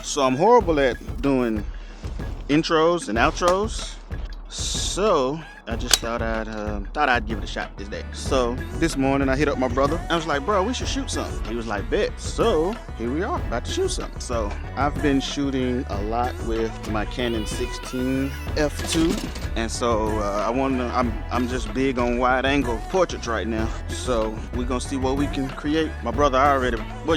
So I'm horrible at doing intros and outros. So I just thought I'd give it a shot this day. So this morning I hit up my brother. I was like, bro, we should shoot something. He was like, bet. So here we are, about to shoot something. So I've been shooting a lot with my Canon 16mm f2. And so I'm just big on wide angle portraits right now. So we're gonna see what we can create. My brother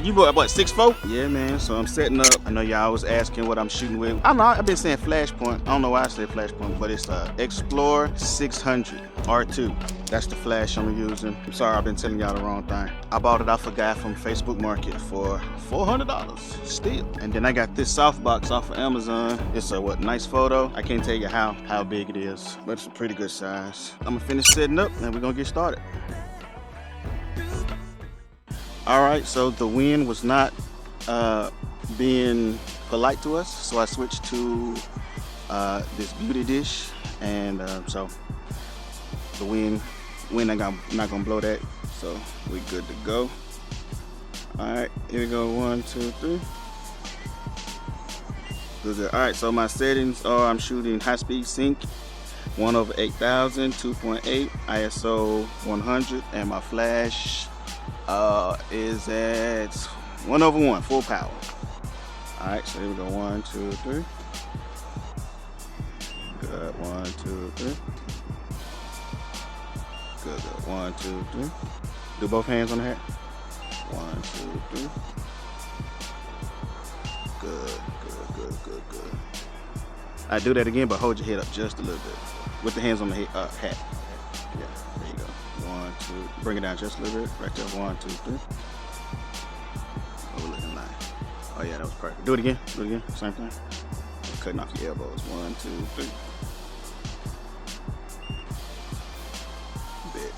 you bought what, 6'4"? Yeah, man. So I'm setting up. I know y'all was asking what I'm shooting with. I've been saying flash point. I don't know why I said flash point, but it's Explorer 600 R2. That's the flash I'm using. I'm sorry, I've been telling y'all the wrong thing. I bought it off a guy from Facebook Market for $400 still. And then I got this softbox off of Amazon. It's a nice photo. I can't tell you how big it is, but it's a pretty good size. I'm gonna finish setting up and we're gonna get started. All right, so the wind was not being polite to us, so I switched to this beauty dish, and so the wind not gonna blow that, so we good to go. All right, here we go. 1, 2, 3. Good. All right, so my settings are I'm shooting high-speed sync, 1/8000, 2.8, ISO 100, and my flash is at 1/1, full power. All right, so here we go. 1, 2, 3. Good. 1, 2, 3. Good. 1, 2, 3. Do both hands on the hat. 1, 2, 3. Good. I do that again, but hold your head up just a little bit with the hands on the hat. Yeah, there you go. 1, 2. Bring it down just a little bit. Right there. 1, 2, 3. Overlooking line. Oh yeah, that was perfect. Do it again. Same thing. Cutting off your elbows. 1, 2, 3. Bit.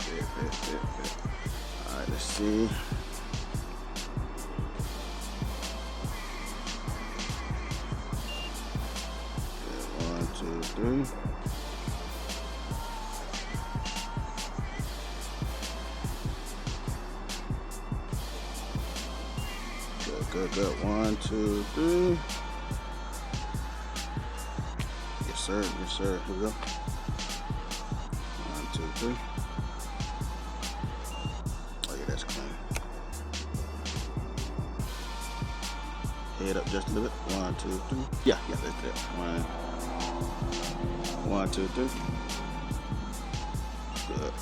All right, let's see. Good. 1, 2, 3. Good. 1, 2, 3. Yes, sir. Here we go. 1, 2, 3. Oh yeah, that's clean. Head up just a little bit. 1, 2, 3. Yeah, that's it. 1, 2, 3. Good.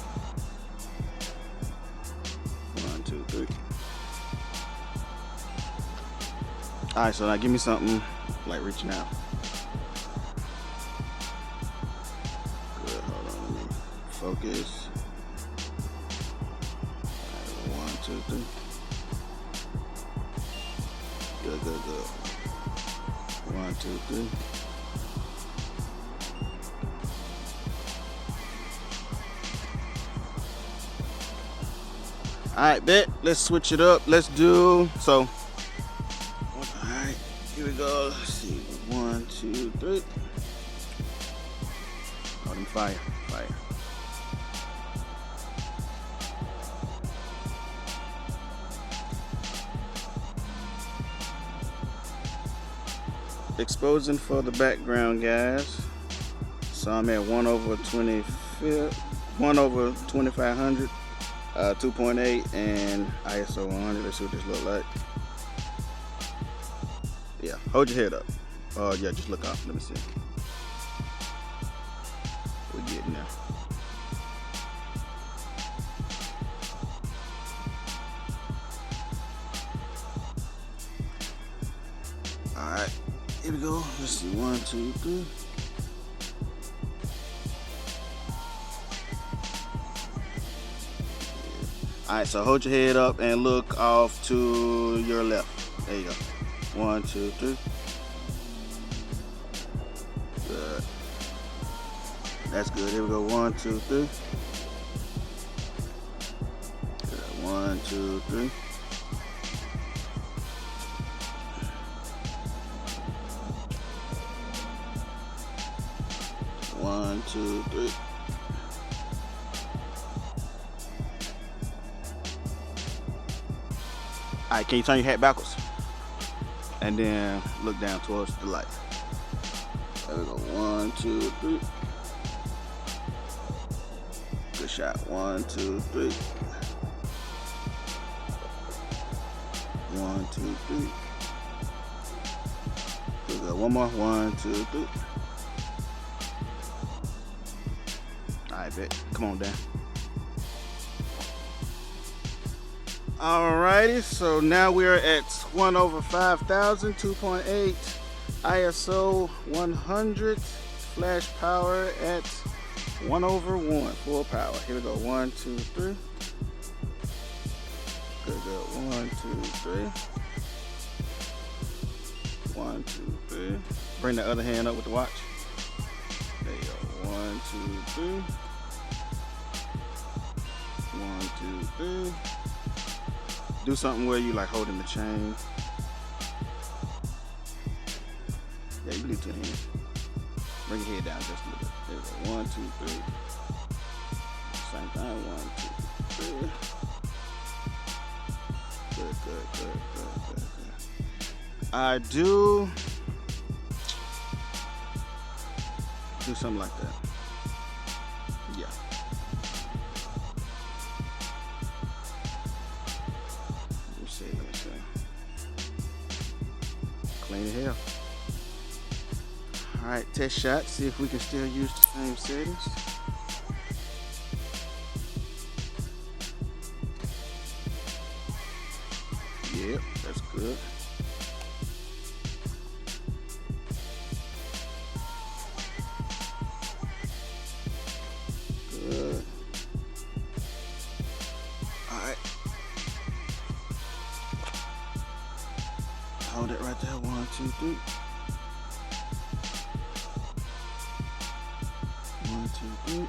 1, 2, 3. All right, so now give me something like reaching out. Good, hold on, let me focus. All right, 1, 2, 3. Good. 1, 2, 3. All right, bet. Let's switch it up. Let's do so. Alright, here we go. Let's see. 1, 2, 3. Oh, them fire. Exposing for the background, guys. So I'm at 1/2500, 2.8, and ISO 100. Let's see what this look like. Yeah, hold your head up. Yeah, just look off. Let me see. We're getting there. All right, here we go. Let's see. 1, 2, 3. All right, so hold your head up and look off to your left. There you go. 1, 2, 3. Good. That's good. Here we go. 1, 2, 3. Good. 1, 2, 3. One, two, three. All right, can you turn your hat backwards? and then look down towards the light. There we go. 1, 2, 3. Good shot. 1, 2, 3. 1, 2, 3. We go. One more. 1, 2, 3. Alright, bet. Come on, Dan. Alrighty, so now we're at 1/5000, 2.8, ISO 100, flash power at 1/1, full power. Here we go. 1, 2, 3. Good. 1, 2, 3. 1, 2, 3. Bring the other hand up with the watch. There you go. 1, 2, 3. 1, 2, 3. Do something where you like holding the chain. Yeah, you can do 2 hands. Bring your head down just a little bit. There we go. 1, 2, 3. Same thing. 1, 2, 3. Good. I do something like that. Yeah. Let me see. Clean as hell. Alright, test shot. See if we can still use the same settings. Yep, that's good. Good. Alright. Hold it right there. 1, 2, 3. 1, 2, 3.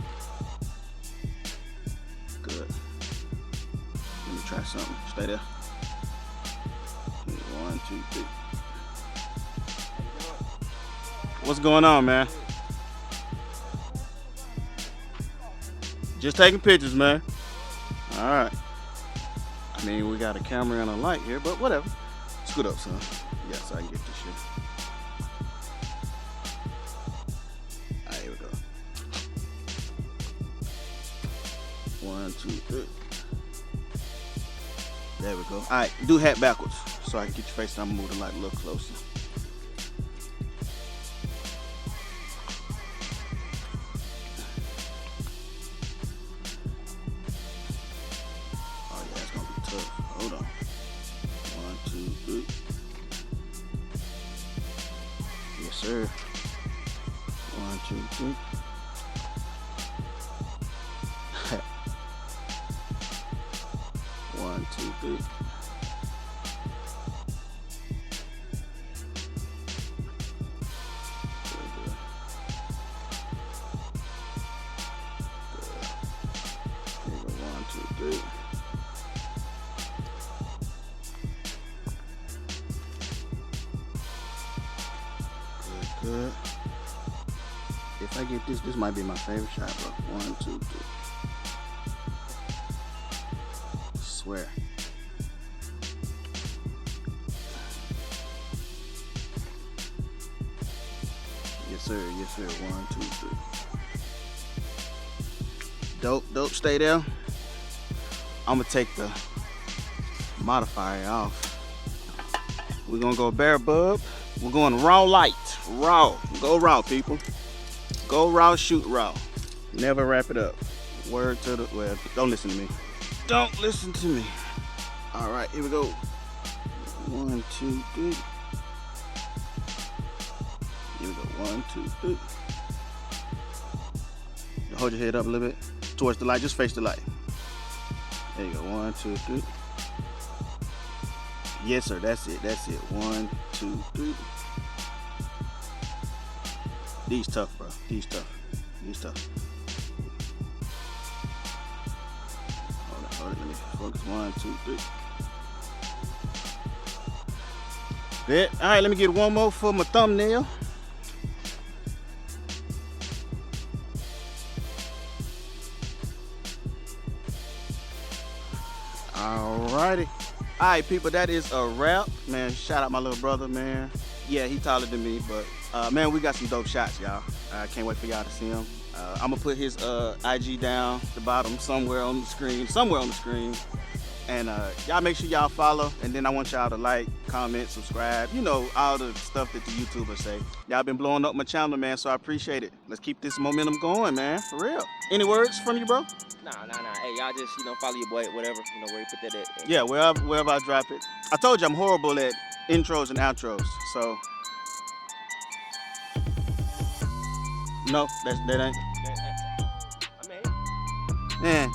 Good. Let me try something. Stay there. 1, 2, 3. What's going on, man? Just taking pictures, man. All right. I mean, we got a camera and a light here, but whatever. Scoot up, son. Yeah, so I can get this shit. All right, here we go. 1, 2, 3. There we go. All right, do hat backwards so I can get your face and I'm gonna move the light a little closer. Oh yeah, it's gonna be tough. Hold on. 1, 2, 3. Yes, sir. 1, 2, 3. 1, 2, 3. Good. If I get this might be my favorite shot, bro. 1, 2, 3. Swear. Yes, sir. Yes, sir. 1, 2, 3. Dope. Stay there. I'm gonna take the modifier off. We're gonna go bare bub. We're going raw light. Raw. Go raw, people. Go raw, shoot raw. Never wrap it up. Word to the, well, don't listen to me. Don't listen to me. All right, here we go. 1, 2, 3. Here we go. 1, 2, 3. Hold your head up a little bit towards the light. Just face the light. There you go. 1, 2, 3. Yes, sir. That's it. 1, 2, 3. These tough, bro. These tough. Hold it. Let me focus. 1, 2, 3. Bet. All right. Let me get one more for my thumbnail. Alrighty. All right, people, that is a wrap, man. Shout out my little brother, man. Yeah, he taller than me, but man, we got some dope shots, y'all. I can't wait for y'all to see him. I'm gonna put his IG down the bottom somewhere on the screen, and y'all make sure y'all follow, and then I want y'all to like, comment, subscribe, you know, all the stuff that the YouTubers say. Y'all been blowing up my channel, man, so I appreciate it. Let's keep this momentum going, man, for real. Any words from you, bro? Nah. Hey, y'all just, follow your boy, whatever, where you put that at. Yeah, wherever I drop it. I told you I'm horrible at intros and outros, so no, that ain't. I mean, Man,